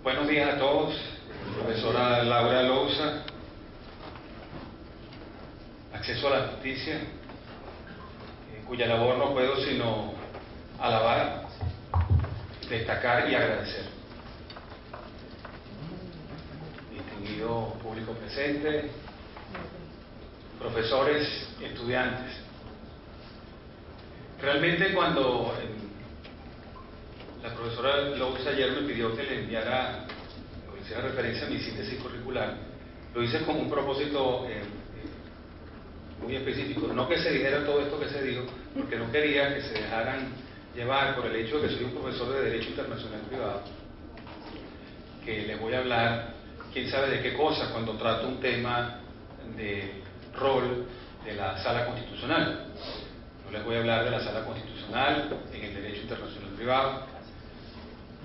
Buenos días a todos, profesora Laura Lousa. Acceso a la justicia, cuya labor no puedo sino alabar, destacar y agradecer. Distinguido público presente, profesores, estudiantes. Realmente cuando la profesora Lousa ayer me pidió que le enviara, o le hiciera referencia a mi síntesis curricular, lo hice con un propósito muy específico, no que se dijera todo esto que se dijo, porque no quería que se dejaran llevar por el hecho de que soy un profesor de Derecho Internacional Privado, que les voy a hablar, quién sabe de qué cosa, cuando trato un tema de rol de la Sala Constitucional. No les voy a hablar de la Sala Constitucional en el Derecho Internacional Privado.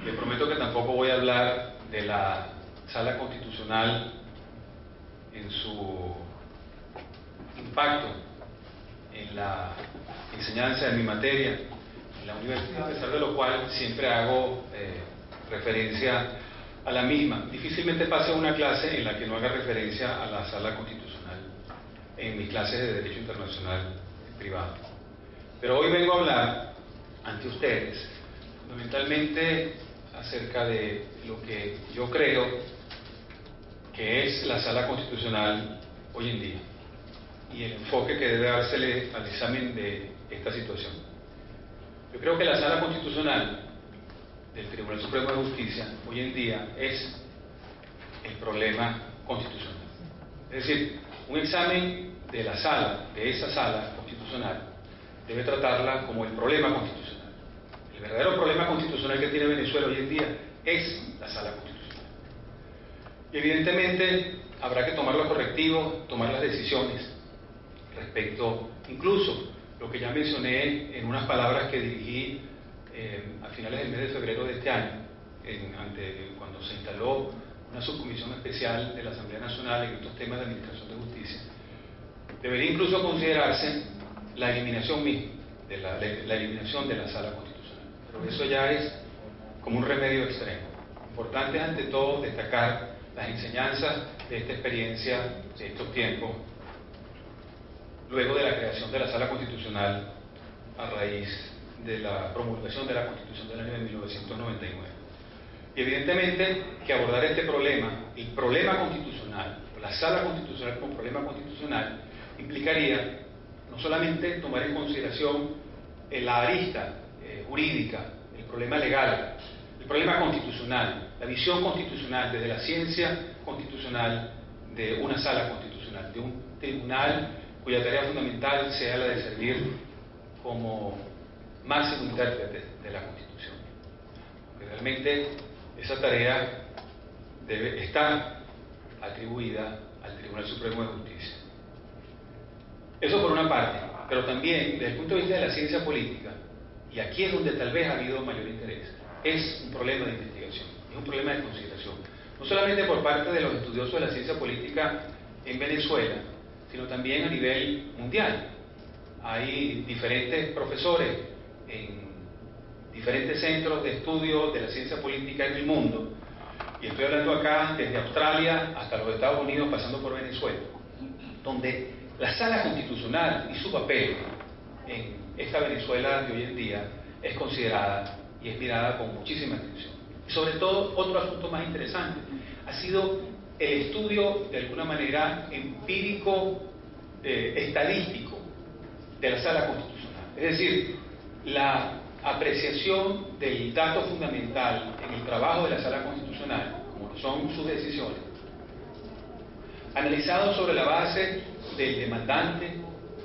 Les prometo que tampoco voy a hablar de la Sala Constitucional en su impacto en la enseñanza de mi materia en la universidad, a pesar de lo cual siempre hago referencia a la misma. Difícilmente pase una clase en la que no haga referencia a la Sala Constitucional en mis clases de Derecho Internacional Privado. Pero hoy vengo a hablar ante ustedes fundamentalmente acerca de lo que yo creo que es la Sala Constitucional hoy en día y el enfoque que debe dársele al examen de esta situación. Yo creo que la Sala Constitucional del Tribunal Supremo de Justicia hoy en día es el problema constitucional. Es decir, un examen de la sala, de esa sala constitucional, debe tratarla como el problema constitucional. El verdadero problema constitucional que tiene Venezuela hoy en día es la Sala Constitucional. Y evidentemente habrá que tomar los correctivos, tomar las decisiones respecto, incluso lo que ya mencioné en unas palabras que dirigí a finales del mes de febrero de este año, cuando se instaló una subcomisión especial de la Asamblea Nacional en estos temas de administración de justicia. Debería incluso considerarse la eliminación misma, la eliminación de la Sala Constitucional. Pero eso ya es como un remedio extremo. Importante es ante todo destacar las enseñanzas de esta experiencia, de estos tiempos, luego de la creación de la Sala Constitucional a raíz de la promulgación de la Constitución del año de 1999. Y evidentemente que abordar este problema, el problema constitucional, la Sala Constitucional como problema constitucional, implicaría no solamente tomar en consideración la arista jurídica, el problema legal, el problema constitucional, la visión constitucional desde la ciencia constitucional de una sala constitucional, de un tribunal cuya tarea fundamental sea la de servir como máximo intérprete de la Constitución. Porque realmente esa tarea debe estar atribuida al Tribunal Supremo de Justicia. Eso por una parte, pero también desde el punto de vista de la ciencia política, y aquí es donde tal vez ha habido mayor interés, es un problema de investigación, es un problema de consideración, no solamente por parte de los estudiosos de la ciencia política en Venezuela, sino también a nivel mundial. Hay diferentes profesores en diferentes centros de estudio de la ciencia política en el mundo, y estoy hablando acá desde Australia hasta los Estados Unidos, pasando por Venezuela, donde la Sala Constitucional y su papel en esta Venezuela de hoy en día es considerada y es mirada con muchísima atención. Y sobre todo, otro asunto más interesante ha sido el estudio, de alguna manera, empírico, estadístico de la Sala Constitucional. Es decir, la apreciación del dato fundamental en el trabajo de la Sala Constitucional, como son sus decisiones, analizado sobre la base del demandante,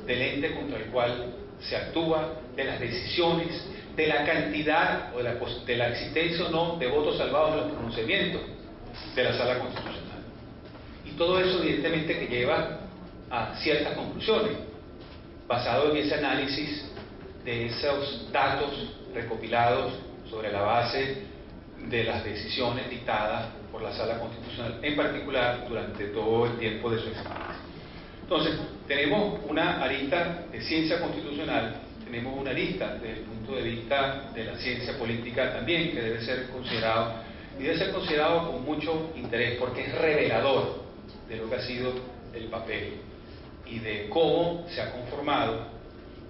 del ente contra el cual se actúa, de las decisiones, de la cantidad o de la existencia o no de votos salvados en los pronunciamientos de la Sala Constitucional. Y todo eso evidentemente que lleva a ciertas conclusiones, basado en ese análisis de esos datos recopilados sobre la base de las decisiones dictadas por la Sala Constitucional, en particular durante todo el tiempo de su existencia. Entonces, tenemos una arista de ciencia constitucional, tenemos una arista desde el punto de vista de la ciencia política también, que debe ser considerado y debe ser considerado con mucho interés porque es revelador de lo que ha sido el papel y de cómo se ha conformado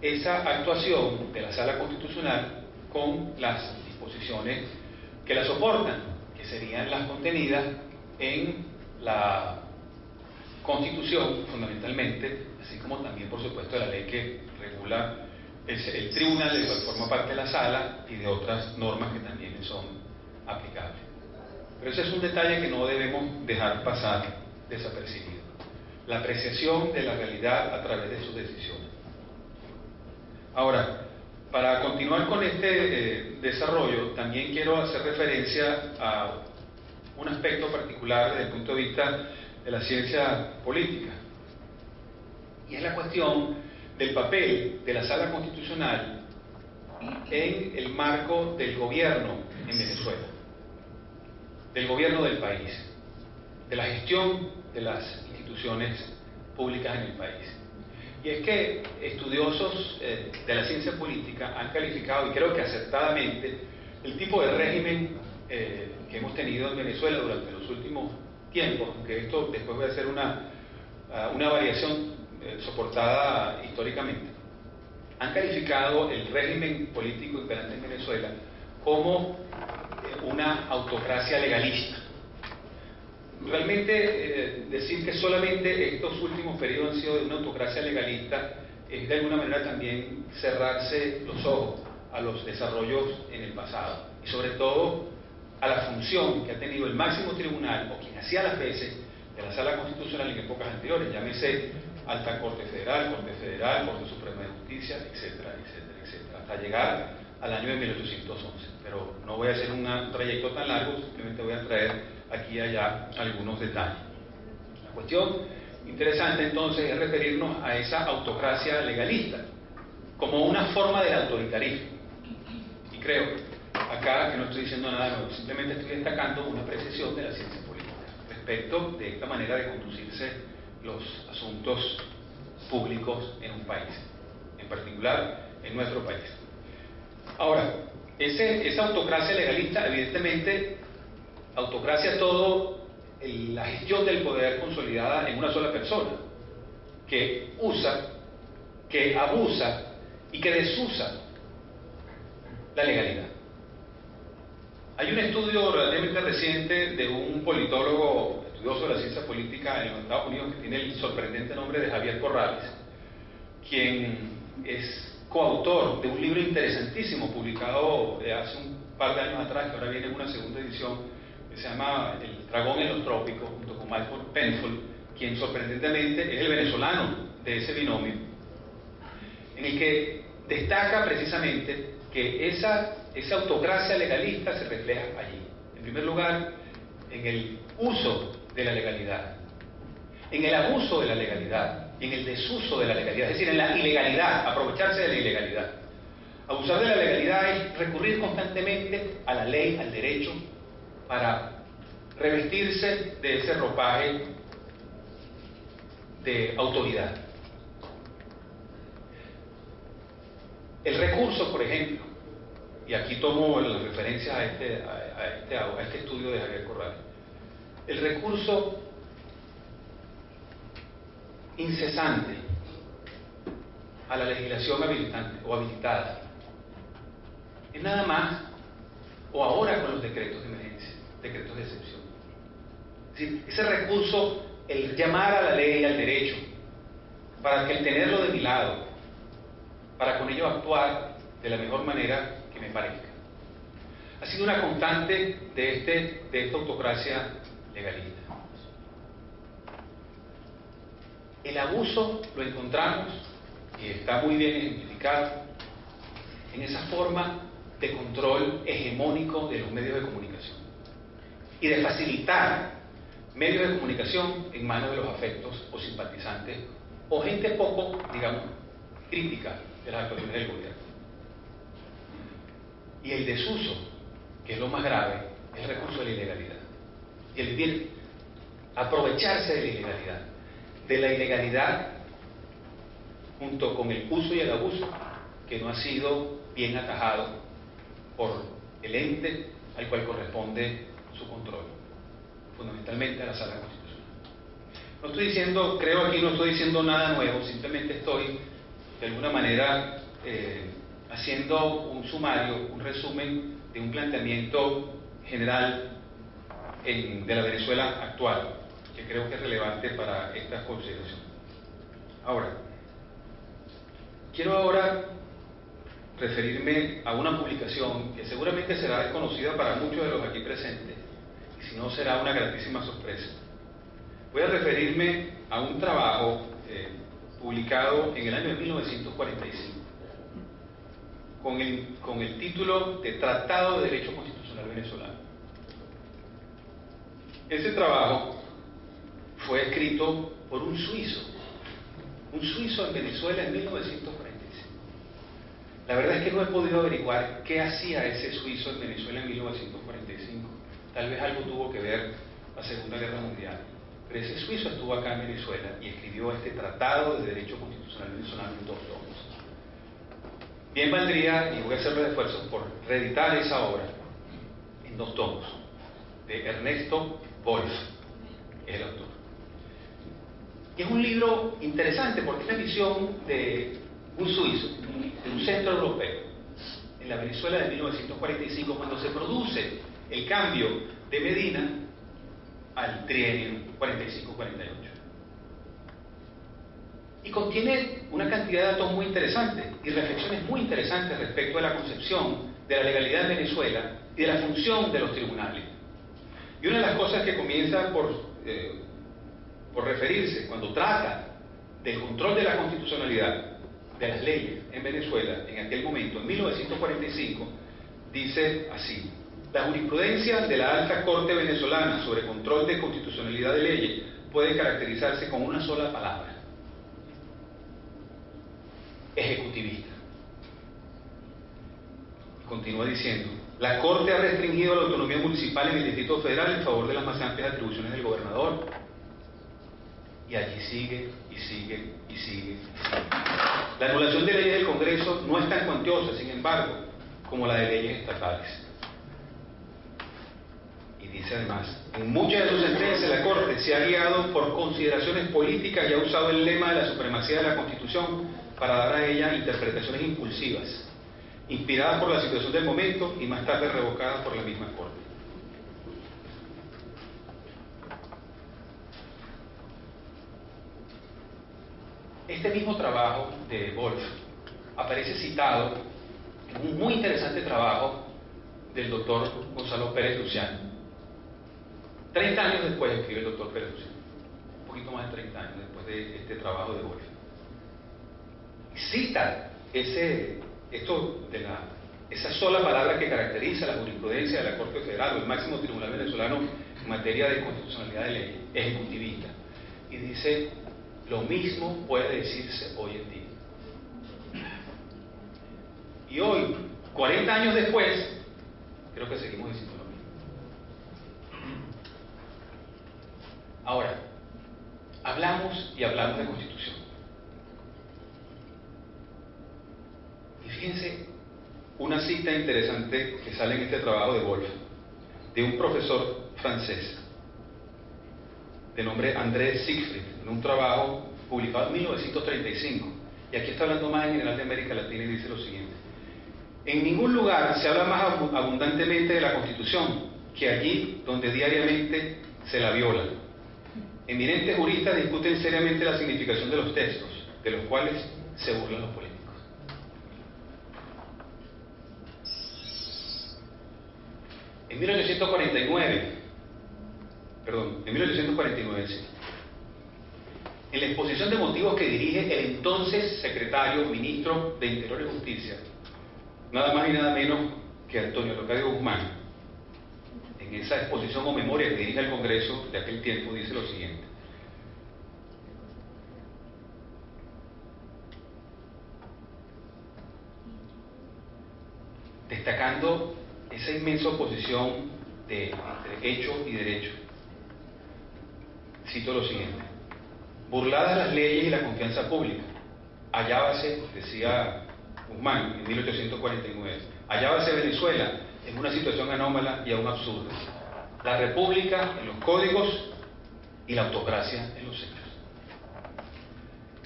esa actuación de la Sala Constitucional con las disposiciones que la soportan, que serían las contenidas en la Constitución fundamentalmente, así como también por supuesto la ley que regula el tribunal, del cual forma parte de la Sala, y de otras normas que también son aplicables. Pero ese es un detalle que no debemos dejar pasar desapercibido: la apreciación de la realidad a través de sus decisiones. Ahora, para continuar con este desarrollo, también quiero hacer referencia a un aspecto particular desde el punto de vista de la ciencia política, y es la cuestión del papel de la Sala Constitucional en el marco del gobierno en Venezuela, del gobierno del país, de la gestión de las instituciones públicas en el país. Y es que estudiosos de la ciencia política han calificado, y creo que acertadamente, el tipo de régimen que hemos tenido en Venezuela durante los últimos tiempos, aunque esto después voy a hacer una variación soportada históricamente. Han calificado el régimen político imperante en Venezuela como una autocracia legalista. Realmente decir que solamente estos últimos periodos han sido de una autocracia legalista es de alguna manera también cerrarse los ojos a los desarrollos en el pasado, y sobre todo a la función que ha tenido el máximo tribunal, o quien hacía las veces de la Sala Constitucional en épocas anteriores, llámese Alta Corte Federal, Corte Suprema de Justicia, etcétera, etcétera, etcétera, hasta llegar al año de 1811. Pero no voy a hacer un trayecto tan largo, simplemente voy a traer aquí y allá algunos detalles. La cuestión interesante entonces es referirnos a esa autocracia legalista como una forma del autoritarismo. Y creo, acá, que no estoy diciendo nada nuevo, simplemente estoy destacando una precisión de la ciencia política respecto de esta manera de conducirse los asuntos públicos en un país, en particular en nuestro país. Ahora, esa autocracia legalista, evidentemente, autocracia todo la gestión del poder consolidada en una sola persona, que usa, que abusa y que desusa la legalidad. Hay un estudio relativamente reciente de un politólogo estudioso de la ciencia política en los Estados Unidos que tiene el sorprendente nombre de Javier Corrales, quien es coautor de un libro interesantísimo publicado hace un par de años atrás, que ahora viene en una segunda edición, que se llama El dragón en los trópicos, junto con Michael Penfold, quien sorprendentemente es el venezolano de ese binomio, en el que destaca precisamente que esa autocracia legalista se refleja allí. En primer lugar, en el uso de la legalidad, en el abuso de la legalidad, en el desuso de la legalidad, es decir, en la ilegalidad, aprovecharse de la ilegalidad. Abusar de la legalidad es recurrir constantemente a la ley, al derecho, para revestirse de ese ropaje de autoridad. El recurso, por ejemplo, y aquí tomo la referencia a este estudio de Javier Corrales, el recurso incesante a la legislación habilitante o habilitada es nada más, o ahora con los decretos de emergencia, decretos de excepción. Es decir, ese recurso, el llamar a la ley y al derecho, para que el tenerlo de mi lado, para con ello actuar de la mejor manera que me parezca, ha sido una constante de esta autocracia legalista. El abuso lo encontramos, y está muy bien ejemplificado, en esa forma de control hegemónico de los medios de comunicación y de facilitar medios de comunicación en manos de los afectos o simpatizantes o gente poco, digamos, crítica de las actuaciones del gobierno. Y el desuso, que es lo más grave, es el recurso de la ilegalidad. Y el vivir, aprovecharse de la ilegalidad junto con el uso y el abuso que no ha sido bien atajado por el ente al cual corresponde su control, fundamentalmente a la Sala Constitucional. No estoy diciendo, creo aquí no estoy diciendo nada nuevo, simplemente estoy de alguna manera haciendo un sumario, un resumen de un planteamiento general de la Venezuela actual, que creo que es relevante para esta consideración. Quiero ahora referirme a una publicación que seguramente será desconocida para muchos de los aquí presentes, y si no será una gratísima sorpresa. Voy a referirme a un trabajo publicado en el año de 1945, con el título de Tratado de Derecho Constitucional Venezolano. Ese trabajo fue escrito por un suizo en Venezuela en 1945. La verdad es que no he podido averiguar qué hacía ese suizo en Venezuela en 1945. Tal vez algo tuvo que ver la Segunda Guerra Mundial. Pero ese suizo estuvo acá en Venezuela y escribió este Tratado de Derecho Constitucional Venezolano en 2 tomos. Bien valdría, y voy a hacer los esfuerzos por reeditar esa obra en 2 tomos, de Ernesto Wolf, que es el autor. Y es un libro interesante porque es la visión de un suizo, de un centro europeo, en la Venezuela de 1945, cuando se produce el cambio de Medina al trienio 45-48. Y contiene una cantidad de datos muy interesantes y reflexiones muy interesantes respecto a la concepción de la legalidad en Venezuela y de la función de los tribunales. Y una de las cosas que comienza por referirse cuando trata del control de la constitucionalidad de las leyes en Venezuela en aquel momento, en 1945, dice así: la jurisprudencia de la Alta Corte Venezolana sobre control de constitucionalidad de leyes puede caracterizarse con una sola palabra: ejecutivista. Continúa diciendo: la Corte ha restringido la autonomía municipal en el Distrito Federal en favor de las más amplias atribuciones del gobernador. Y allí sigue, y sigue, y sigue. La anulación de leyes del Congreso no es tan cuantiosa, sin embargo, como la de leyes estatales. Y dice además: en muchas de sus sentencias la Corte se ha guiado por consideraciones políticas y ha usado el lema de la supremacía de la Constitución para dar a ella interpretaciones impulsivas, inspiradas por la situación del momento y más tarde revocadas por la misma Corte. Este mismo trabajo de Wolf aparece citado en un muy interesante trabajo del doctor Gonzalo Pérez Luciano. 30 años después escribe el doctor Pérez Luciano, un poquito más de 30 años después de este trabajo de Wolf. Cita esa sola palabra que caracteriza la jurisprudencia de la Corte Federal, o el máximo tribunal venezolano en materia de constitucionalidad de ley, ejecutivista. Y dice: lo mismo puede decirse hoy en día. Y hoy, 40 años después, creo que seguimos diciendo lo mismo. Ahora, hablamos y hablamos de Constitución. Y fíjense una cita interesante que sale en este trabajo de Wolf, de un profesor francés de nombre André Siegfried, en un trabajo publicado en 1935. Y aquí está hablando más en general de América Latina y dice lo siguiente: en ningún lugar se habla más abundantemente de la Constitución que allí donde diariamente se la viola. Eminentes juristas discuten seriamente la significación de los textos, de los cuales se burlan los políticos. En 1849, sí, en la exposición de motivos que dirige el entonces secretario ministro de Interior y Justicia, nada más y nada menos que Antonio Leocadio Guzmán, en esa exposición o memoria que dirige al Congreso de aquel tiempo, dice lo siguiente: destacando esa inmensa oposición de entre hecho y derecho, cito lo siguiente: burladas las leyes y la confianza pública, hallábase, decía Guzmán en 1849, hallábase Venezuela en una situación anómala y aún absurda. la república en los códigos y la autocracia en los hechos.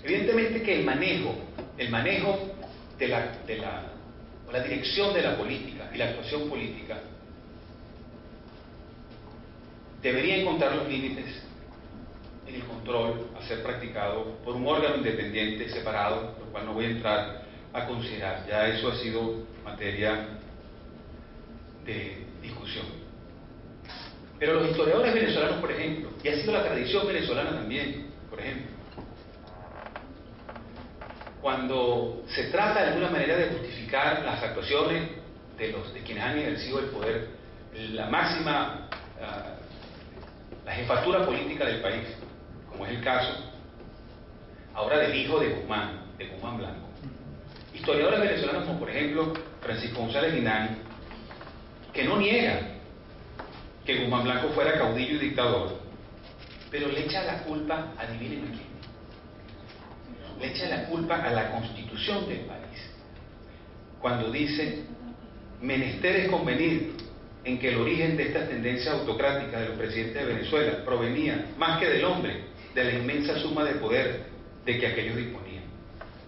Evidentemente que el manejo de la dirección de la política y la actuación política debería encontrar los límites en el control a ser practicado por un órgano independiente separado, lo cual no voy a entrar a considerar. Ya eso ha sido materia de discusión. Pero los historiadores venezolanos, por ejemplo, y ha sido la tradición venezolana también, por ejemplo, cuando se trata de alguna manera de justificar las actuaciones de quienes han ejercido el poder, la máxima, la jefatura política del país, como es el caso ahora del hijo de Guzmán Blanco. Historiadores venezolanos como por ejemplo Francisco González Guinán, que no niega que Guzmán Blanco fuera caudillo y dictador, pero le echa la culpa, adivinen a quién, le echa la culpa a la Constitución del país, cuando dice: menester es convenir en que el origen de estas tendencias autocráticas de los presidentes de Venezuela provenía, más que del hombre, de la inmensa suma de poder de que aquellos disponían.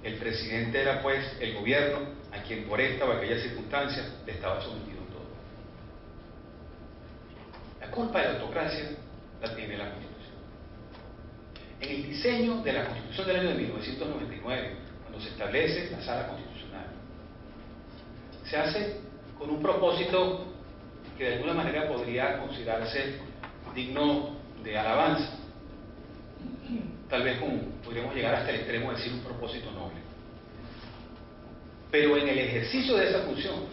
El presidente era pues el gobierno a quien por esta o aquella circunstancia le estaba sometido todo. La culpa de la autocracia la tiene la Constitución. En el diseño de la Constitución del año de 1999, cuando se establece la Sala Constitucional, se hace con un propósito que de alguna manera podría considerarse digno de alabanza. Tal vez podríamos llegar hasta el extremo de decir un propósito noble. Pero en el ejercicio de esa función,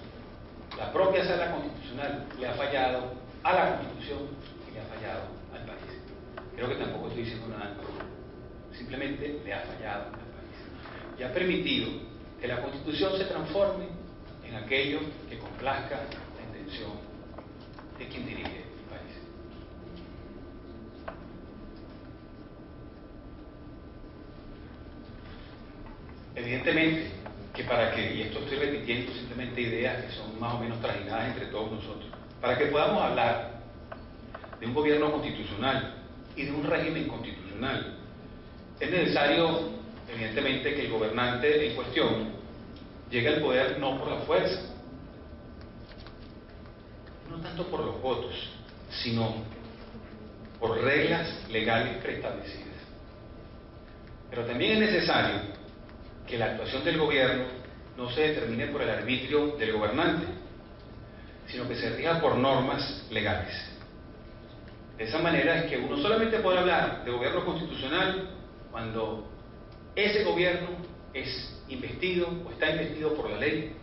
la propia Sala Constitucional le ha fallado a la Constitución y le ha fallado al país. Creo que tampoco estoy diciendo nada nuevo. Simplemente le ha fallado al país. Y ha permitido que la Constitución se transforme en aquello que complazca la intención de quien dirige el país. Evidentemente que y esto estoy repitiendo simplemente ideas que son más o menos trajinadas entre todos nosotros, para que podamos hablar de un gobierno constitucional y de un régimen constitucional, es necesario, evidentemente, que el gobernante en cuestión llegue al poder no por la fuerza, no tanto por los votos, sino por reglas legales preestablecidas. Pero también es necesario que la actuación del gobierno no se determine por el arbitrio del gobernante, sino que se rija por normas legales. De esa manera es que uno solamente puede hablar de gobierno constitucional cuando ese gobierno es investido o está investido por la ley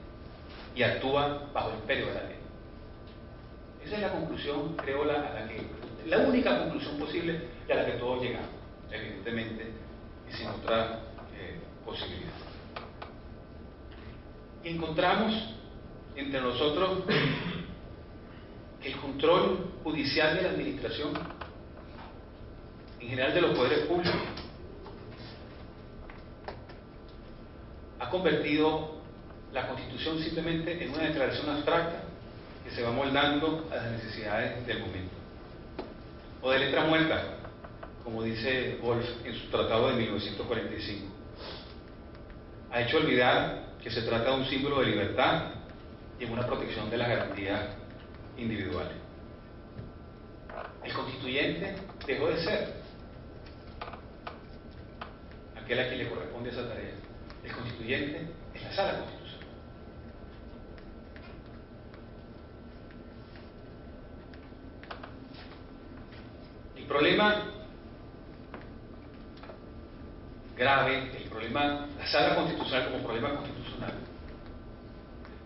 y actúa bajo el imperio de la ley. Esa es la conclusión, creo, la única conclusión posible y a la que todos llegamos, evidentemente, y sin otra posibilidad. Y encontramos entre nosotros que el control judicial de la administración, en general de los poderes públicos, ha convertido la Constitución simplemente en una declaración abstracta que se va moldando a las necesidades del momento, o de letra muerta, como dice Wolf en su tratado de 1945. Ha hecho olvidar que se trata de un símbolo de libertad y en una protección de las garantías individuales. El constituyente dejó de ser aquel a quien le corresponde esa tarea. El constituyente es la Sala Constitucional. El problema grave, la Sala Constitucional como problema constitucional,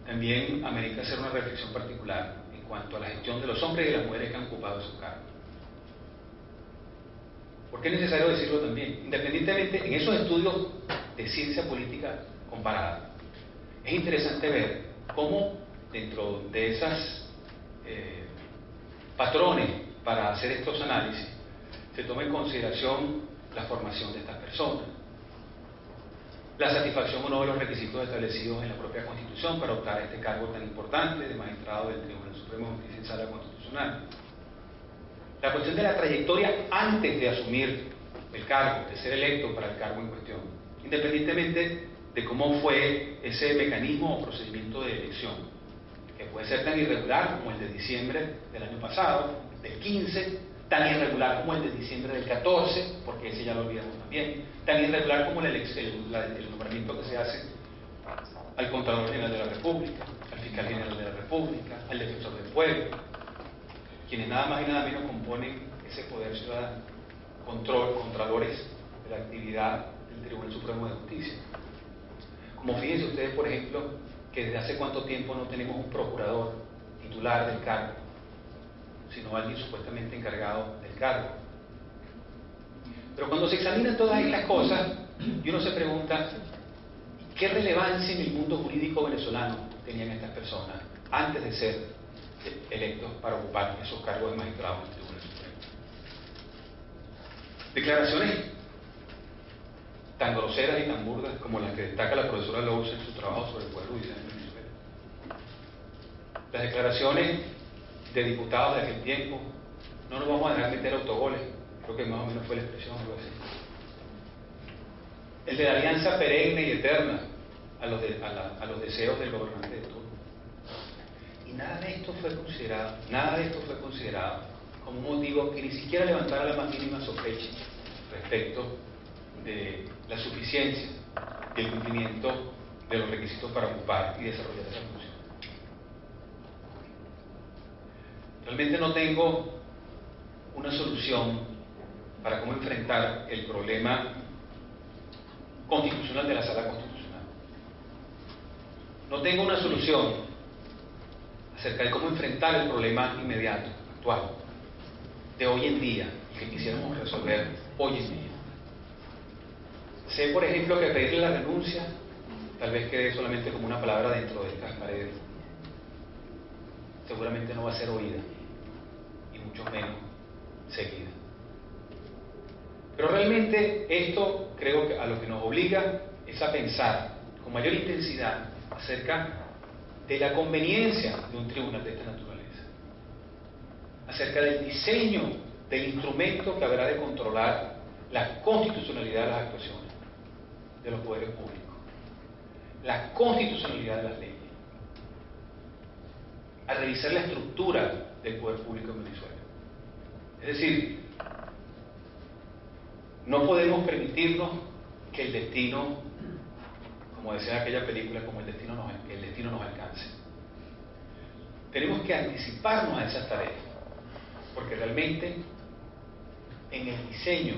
también amerita hacer una reflexión particular en cuanto a la gestión de los hombres y de las mujeres que han ocupado esos cargos. ¿Por qué es necesario decirlo también? Independientemente, en esos estudios de ciencia política comparada, es interesante ver cómo dentro de esas patrones para hacer estos análisis se toma en consideración la formación de estas personas, la satisfacción o no de los requisitos establecidos en la propia Constitución para optar a este cargo tan importante de magistrado del Tribunal Supremo de Justicia y Sala Constitucional, La cuestión de la trayectoria antes de asumir el cargo, de ser electo para el cargo en cuestión, independientemente de cómo fue ese mecanismo o procedimiento de elección, que puede ser tan irregular como el de diciembre del año pasado, del 15, tan irregular como el de diciembre del 14, porque ese ya lo olvidamos también, tan irregular como el nombramiento que se hace al Contralor General de la República, al Fiscal General de la República, al Defensor del Pueblo, quienes nada más y nada menos componen ese poder ciudadano, contralores de la actividad del Tribunal Supremo de Justicia. Como fíjense ustedes, por ejemplo, que desde hace cuánto tiempo no tenemos un procurador titular del cargo, sino alguien supuestamente encargado del cargo. Pero cuando se examinan todas estas cosas, y uno se pregunta, ¿qué relevancia en el mundo jurídico venezolano tenían estas personas antes de ser electos para ocupar esos cargos de magistrados del Tribunal Supremo? Declaraciones tan groseras y tan burdas como las que destaca la profesora Lousa en su trabajo sobre el Poder Judicial en Venezuela. Las declaraciones de diputados de aquel tiempo: no nos vamos a dejar meter autogoles, creo que más o menos fue la expresión, algo así. El de la alianza perenne y eterna a los deseos del gobernante de turno. Y nada de esto fue considerado como un motivo que ni siquiera levantara la más mínima sospecha respecto de la suficiencia y el cumplimiento de los requisitos para ocupar y desarrollar esa función. Realmente no tengo una solución para cómo enfrentar el problema constitucional de la Sala Constitucional. No tengo una solución acerca de cómo enfrentar el problema inmediato, actual, de hoy en día, y que quisiéramos resolver hoy en día. Sé, por ejemplo, que pedirle la renuncia tal vez quede solamente como una palabra dentro de estas paredes. Seguramente no va a ser oída, y mucho menos seguida. Pero realmente esto creo que a lo que nos obliga es a pensar con mayor intensidad acerca de la conveniencia de un tribunal de esta naturaleza, acerca del diseño del instrumento que habrá de controlar la constitucionalidad de las actuaciones de los poderes públicos, la constitucionalidad de las leyes, a revisar la estructura del poder público en Venezuela. Es decir, no podemos permitirnos que el destino, como decía aquella película, como el destino nos alcance. Tenemos que anticiparnos a esas tareas, porque realmente en el diseño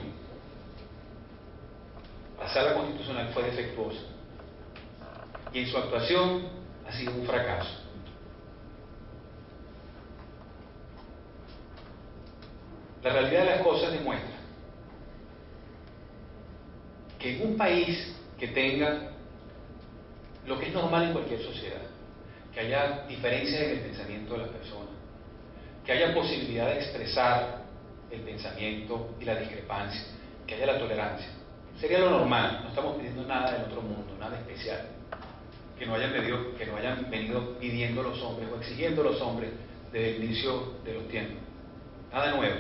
la Sala Constitucional fue defectuosa y en su actuación ha sido un fracaso. La realidad de las cosas demuestra que en un país que tenga lo que es normal en cualquier sociedad, que haya diferencias en el pensamiento de las personas, que haya posibilidad de expresar el pensamiento y la discrepancia, que haya la tolerancia, sería lo normal. No estamos pidiendo nada del otro mundo, nada especial que no hayan venido pidiendo los hombres o exigiendo los hombres desde el inicio de los tiempos. Nada nuevo.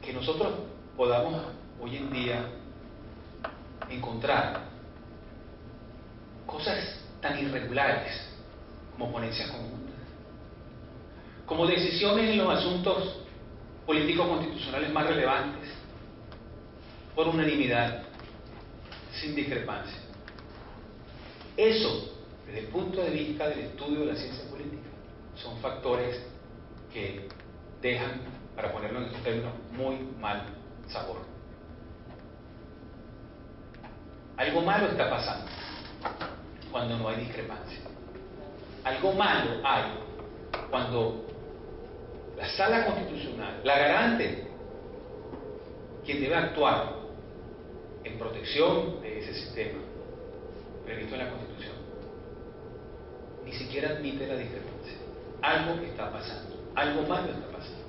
Que nosotros podamos hoy en día encontrar cosas tan irregulares como ponencias conjuntas, como decisiones en los asuntos políticos constitucionales más relevantes por unanimidad, sin discrepancia. Eso, desde el punto de vista del estudio de la ciencia política, son factores que dejan, para ponerlo en estos términos, muy mal sabor. Algo malo está pasando cuando no hay discrepancia. Algo malo hay cuando la Sala Constitucional, la garante, quien debe actuar en protección de ese sistema previsto en la Constitución, ni siquiera admite la discrepancia. Algo está pasando, algo malo está pasando,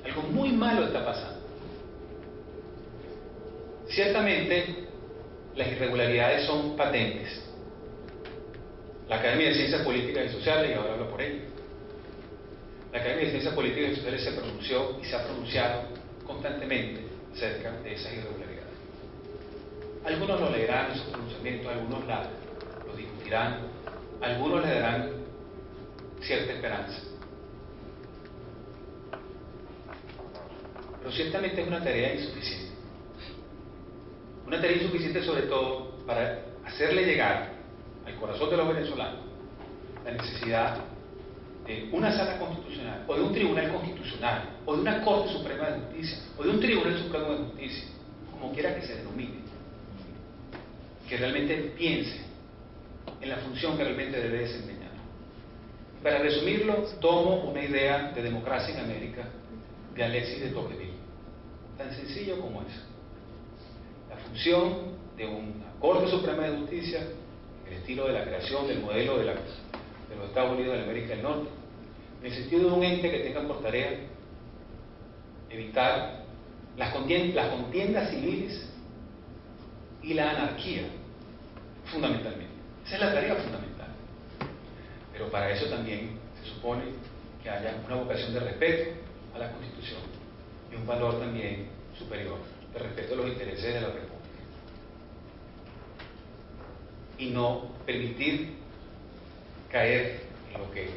algo muy malo está pasando. Ciertamente, las irregularidades son patentes. La Academia de Ciencias Políticas y Sociales, y ahora hablo por ella, la Academia de Ciencias Políticas y Sociales se pronunció y se ha pronunciado constantemente acerca de esas irregularidades. Algunos lo leerán en sus pronunciamientos, algunos lo discutirán, algunos le darán cierta esperanza. Pero ciertamente es una tarea insuficiente. Una tarea insuficiente sobre todo para hacerle llegar al corazón de los venezolanos la necesidad de una sala constitucional, o de un tribunal constitucional, o de una Corte Suprema de Justicia, o de un Tribunal Supremo de Justicia, como quiera que se denomine, que realmente piense en la función que realmente debe desempeñar. Para resumirlo, tomo una idea de democracia en América de Alexis de Tocqueville, tan sencillo como eso. La función de una Corte Suprema de Justicia, el estilo de la creación del modelo de los Estados Unidos de la América del Norte, en el sentido de un ente que tenga por tarea evitar las contiendas civiles y la anarquía, fundamentalmente. Esa es la tarea fundamental. Pero para eso también se supone que haya una vocación de respeto a la Constitución y un valor también superior de respeto a los intereses de la República. Y no permitir caer en lo que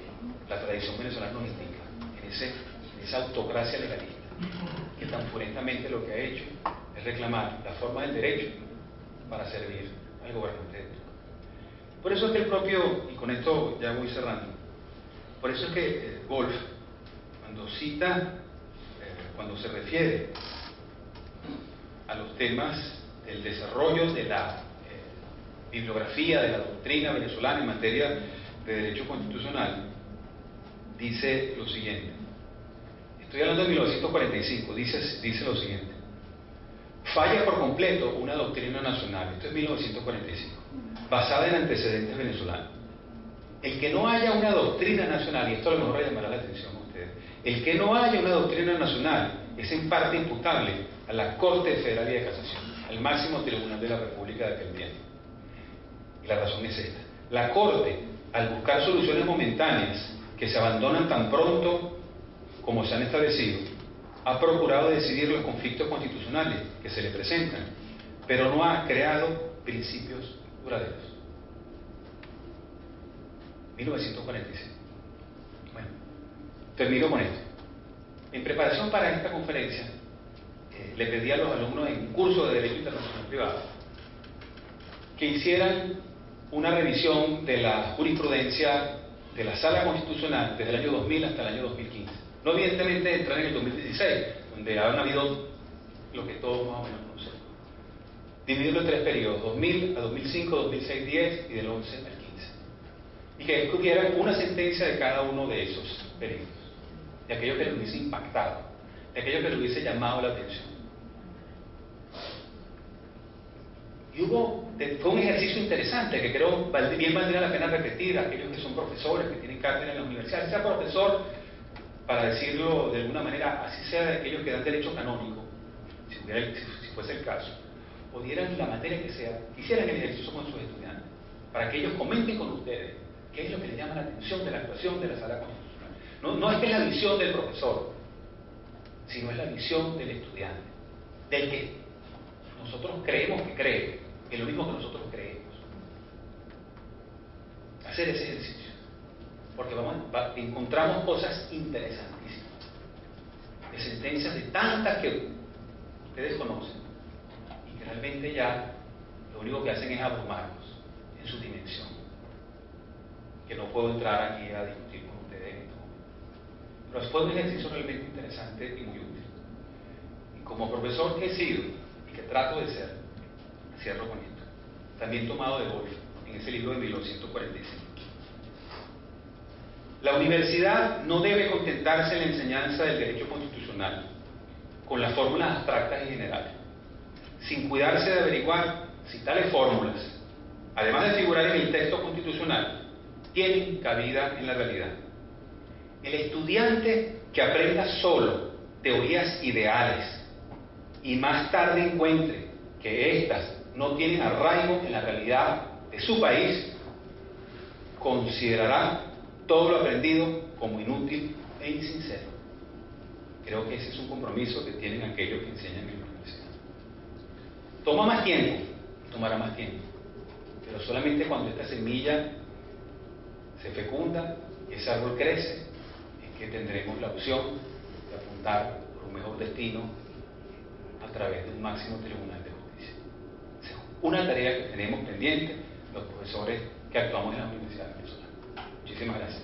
la tradición venezolana nos indica, en esa autocracia legalista, que tan funestamente lo que ha hecho es reclamar la forma del derecho para servir al gobernante de turno. Por eso es que el propio, y con esto ya voy cerrando, por eso es que Wolf, cuando se refiere a los temas del desarrollo de la bibliografía de la doctrina venezolana en materia de derecho constitucional, dice lo siguiente. Estoy hablando de 1945, dice lo siguiente: falla por completo una doctrina nacional, esto es 1945, basada en antecedentes venezolanos. El que no haya una doctrina nacional, y esto a lo mejor le llamará la atención a ustedes, el que no haya una doctrina nacional es en parte imputable a la Corte Federal y de Casación, al máximo tribunal de la República de aquel tiempo. Y la razón es esta: la Corte, al buscar soluciones momentáneas que se abandonan tan pronto como se han establecido, ha procurado decidir los conflictos constitucionales que se le presentan, pero no ha creado principios duraderos. 1945. Bueno, termino con esto. En preparación para esta conferencia, le pedí a los alumnos en un curso de Derecho Internacional Privado que hicieran una revisión de la jurisprudencia de la Sala Constitucional desde el año 2000 hasta el año 2015. No evidentemente entrar en el 2016, donde han habido lo que todos más o menos conocemos. Dividirlo en tres periodos: 2000 a 2005, 2006, 10 y del 11 al 15. Y que escogieran una sentencia de cada uno de esos periodos, de aquello que les hubiese impactado, de aquello que les hubiese llamado la atención. Y fue un ejercicio interesante que creo bien valdría la pena repetir a aquellos que son profesores, que tienen cátedra en la universidad. Si sea profesor, para decirlo de alguna manera, así sea de aquellos que dan derecho canónico, si fuese el caso, o dieran la materia que sea, hicieran el ejercicio con sus estudiantes, para que ellos comenten con ustedes qué es lo que les llama la atención de la actuación de la Sala Constitucional. No es que es la visión del profesor, sino es la visión del estudiante, del que nosotros creemos que cree, que es lo mismo que nosotros creemos. Hacer ese ejercicio, porque encontramos cosas interesantísimas, de sentencias de tantas que ustedes conocen y que realmente ya lo único que hacen es abrumarnos en su dimensión, que no puedo entrar aquí a discutir con ustedes en este momento. Pero fue un ejercicio realmente interesante y muy útil. Y como profesor que he sido y que trato de ser, cierro con esto, también tomado de Wolf en ese libro de 1945. La universidad no debe contentarse en la enseñanza del derecho constitucional con las fórmulas abstractas y generales, sin cuidarse de averiguar si tales fórmulas, además de figurar en el texto constitucional, tienen cabida en la realidad. El estudiante que aprenda solo teorías ideales y más tarde encuentre que éstas no tienen arraigo en la realidad de su país, considerará todo lo aprendido como inútil e y sincero. Creo que ese es un compromiso que tienen aquellos que enseñan en la universidad. Toma más tiempo, tomará más tiempo, pero solamente cuando esta semilla se fecunda y ese árbol crece, es que tendremos la opción de apuntar por un mejor destino a través de un máximo tribunal de justicia. Esa es una tarea que tenemos pendiente los profesores que actuamos en la Universidad Venezolana. Muchísimas gracias.